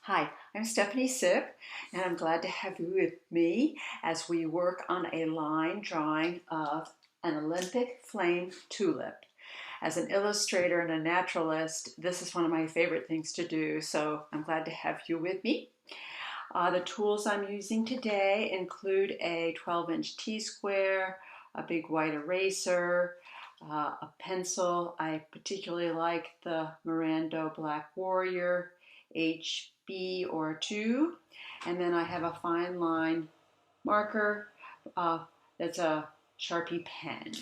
Hi, I'm Stephanie Sipp, and I'm glad to have you with me as we work on a line drawing of an Olympic Flame Tulip. As an illustrator and a naturalist, this is one of my favorite things to do, so I'm glad to have you with me. The tools I'm using today include a 12-inch T-square, a big white eraser, a pencil. I particularly like the Mirando Black Warrior HB or 2, and then I have a fine line marker that's a Sharpie pen.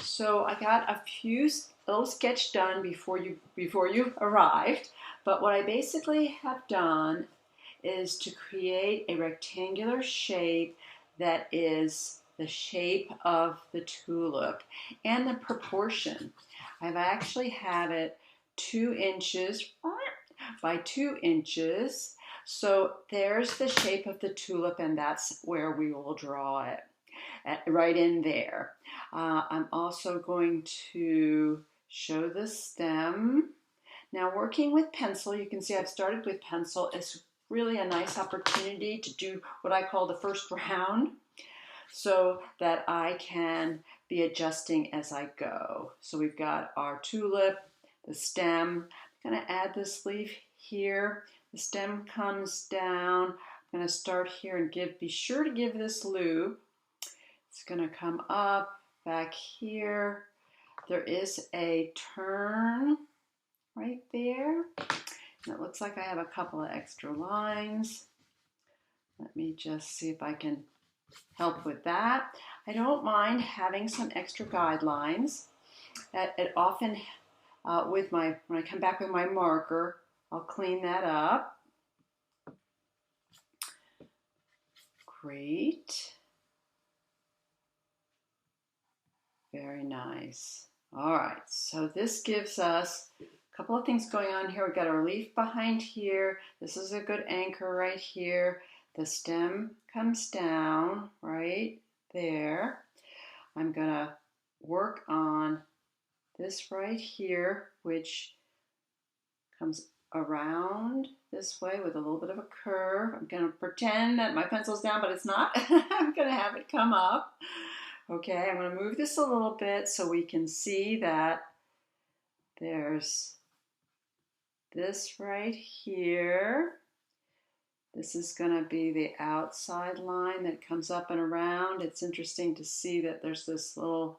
So I got a little sketch done before you arrived, but what I basically have done is to create a rectangular shape that is the shape of the tulip and the proportion. I've actually had it 2 inches by 2 inches. So there's the shape of the tulip, and that's where we will draw it, right in there. I'm also going to show the stem. Now, working with pencil, you can see I've started with pencil. It's really a nice opportunity to do what I call the first round so that I can be adjusting as I go. So we've got our tulip, the stem. I'm going to add this leaf here. The stem comes down. I'm going to start here and be sure to give this loop. It's going to come up back here. There is a turn right there. And it looks like I have a couple of extra lines. Let me just see if I can help with that. I don't mind having some extra guidelines. It often, when I come back with my marker, I'll clean that up. Great. Very nice. All right, so this gives us a couple of things going on here. We've got our leaf behind here. This is a good anchor right here. The stem comes down right there. I'm gonna work on this right here, which comes around this way with a little bit of a curve. I'm gonna pretend that my pencil's down, but it's not. I'm gonna have it come up. Okay, I'm gonna move this a little bit so we can see that there's this right here. This is going to be the outside line that comes up and around. It's interesting to see that there's this little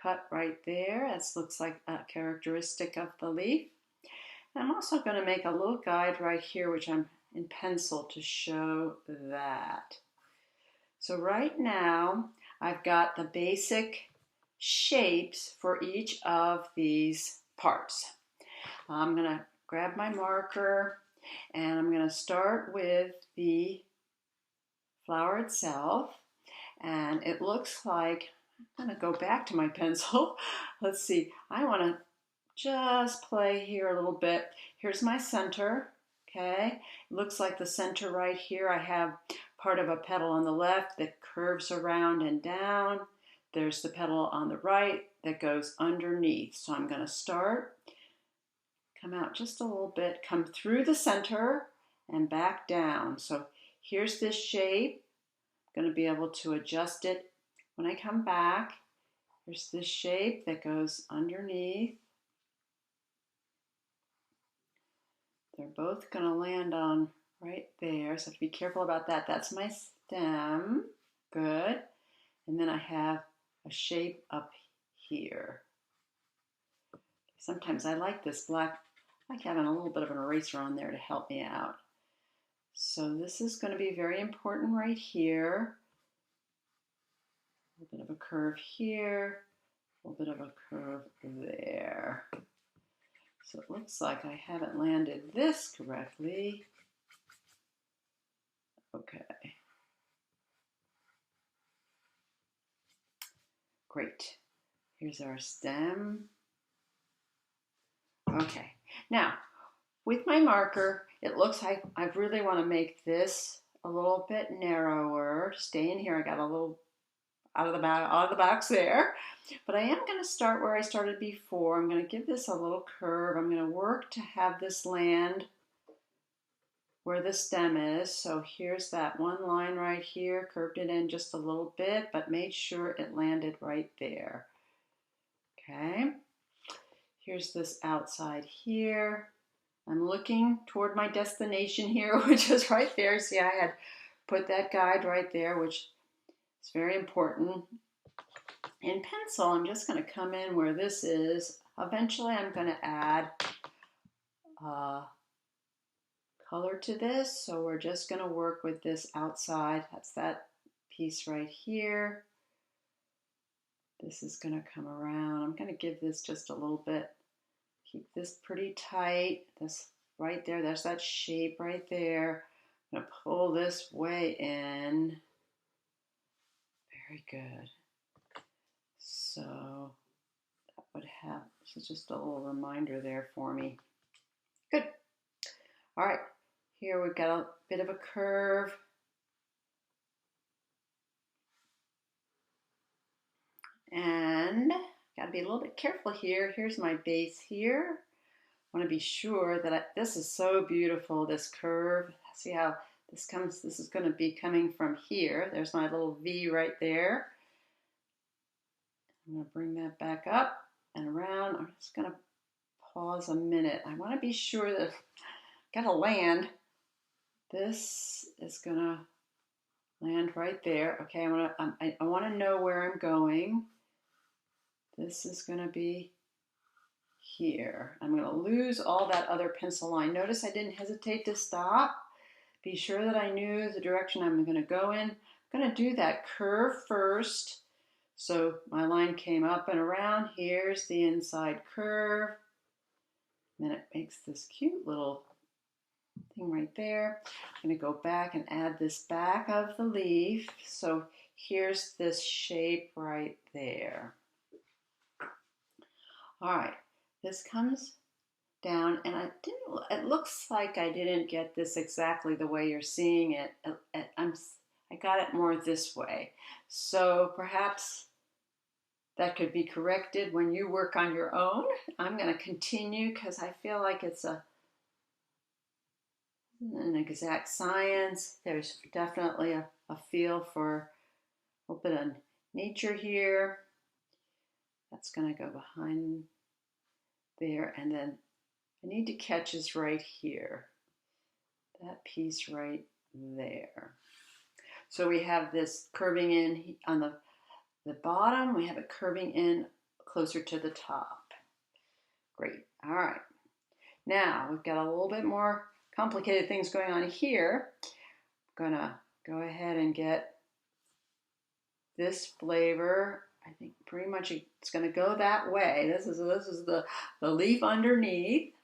cut right there. That looks like a characteristic of the leaf. And I'm also going to make a little guide right here, which I'm in pencil to show that. So right now, I've got the basic shapes for each of these parts. I'm going to grab my marker and I'm going to start with the flower itself. And it looks like, I'm going to go back to my pencil. Let's see, I want to just play here a little bit. Here's my center, okay? It looks like the center right here, I have part of a petal on the left that curves around and down. There's the petal on the right that goes underneath. So I'm going to start, come out just a little bit, come through the center and back down. So here's this shape. I'm going to be able to adjust it when I come back. Here's this shape that goes underneath. They're both going to land on right there, so I have to be careful about that. That's my stem. Good. And then I have a shape up here. Sometimes I like this black, I like having a little bit of an eraser on there to help me out. So this is going to be very important right here. A little bit of a curve here, a little bit of a curve there. So it looks like I haven't landed this correctly. Okay. Great. Here's our stem. Okay. Now, with my marker, it looks like I really want to make this a little bit narrower. Stay in here. I got a little out of the box there. But I am going to start where I started before. I'm going to give this a little curve. I'm going to work to have this land where the stem is. So here's that one line right here, curved it in just a little bit, but made sure it landed right there. Okay, here's this outside here. I'm looking toward my destination here, which is right there. See, I had put that guide right there, which is very important. In pencil, I'm just going to come in where this is. Eventually, I'm going to add color to this, so we're just going to work with this outside. That's that piece right here. This is going to come around. I'm going to give this just a little bit. Keep this pretty tight. This right there, there's that shape right there. I'm going to pull this way in. Very good. So that would have, this is just a little reminder there for me. Good. All right, here we've got a bit of a curve. And got to be a little bit careful here. Here's my base here. I want to be sure that this is so beautiful, this curve. See how this comes, this is going to be coming from here. There's my little V right there. I'm going to bring that back up and around. I'm just going to pause a minute. I want to be sure that I've got to land. This is going to land right there. Okay, I want to know where I'm going. This is going to be here. I'm going to lose all that other pencil line. Notice I didn't hesitate to stop. Be sure that I knew the direction I'm going to go in. I'm going to do that curve first. So my line came up and around. Here's the inside curve. Then it makes this cute little thing right there. I'm going to go back and add this back of the leaf. So here's this shape right there. All right, this comes down, and it looks like I didn't get this exactly the way you're seeing it. I got it more this way. So perhaps that could be corrected when you work on your own. I'm going to continue because I feel like it's an exact science. There's definitely a feel for a little bit of nature here. That's going to go behind there, and then I need to catch is right here. That piece right there. So we have this curving in on the bottom. We have it curving in closer to the top. Great. All right. Now we've got a little bit more complicated things going on here. I'm gonna go ahead and get this flavor. I think pretty much it's going to go that way. This is the leaf underneath.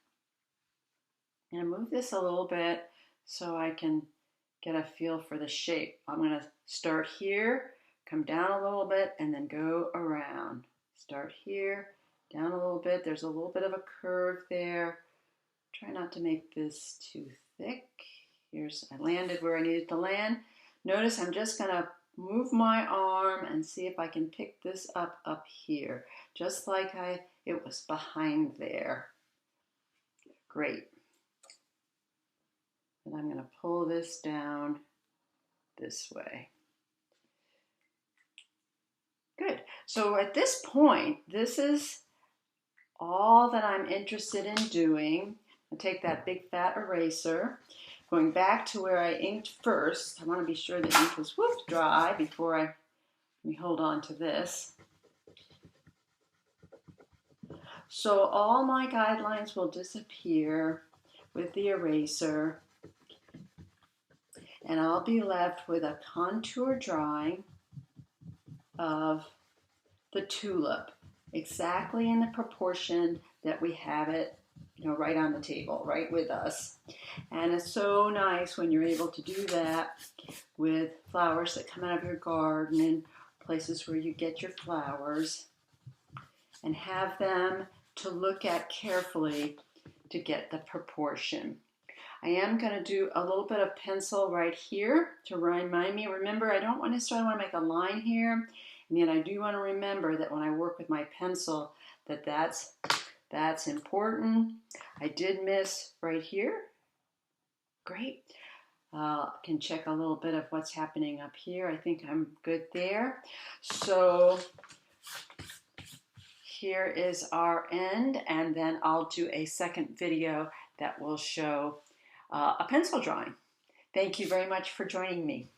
I'm going to move this a little bit so I can get a feel for the shape. I'm going to start here, come down a little bit, and then go around. Start here, down a little bit. There's a little bit of a curve there. Try not to make this too thick. I landed where I needed to land. Notice I'm just going to move my arm and see if I can pick this up here, just like it was behind there. Great. And I'm going to pull this down this way. Good. So at this point, this is all that I'm interested in doing. I'll take that big fat eraser. Going back to where I inked first, I want to be sure the ink is dry before let me hold on to this. So all my guidelines will disappear with the eraser, and I'll be left with a contour drawing of the tulip, exactly in the proportion that we have it, right on the table, right with us. And it's so nice when you're able to do that with flowers that come out of your garden and places where you get your flowers, and have them to look at carefully to get the proportion. I am going to do a little bit of pencil right here to remind me. Remember, I don't necessarily want to make a line here, and yet I do want to remember that when I work with my pencil that's important. I did miss right here. Great. Can check a little bit of what's happening up here. I think I'm good there. So here is our end, and then I'll do a second video that will show a pencil drawing. Thank you very much for joining me.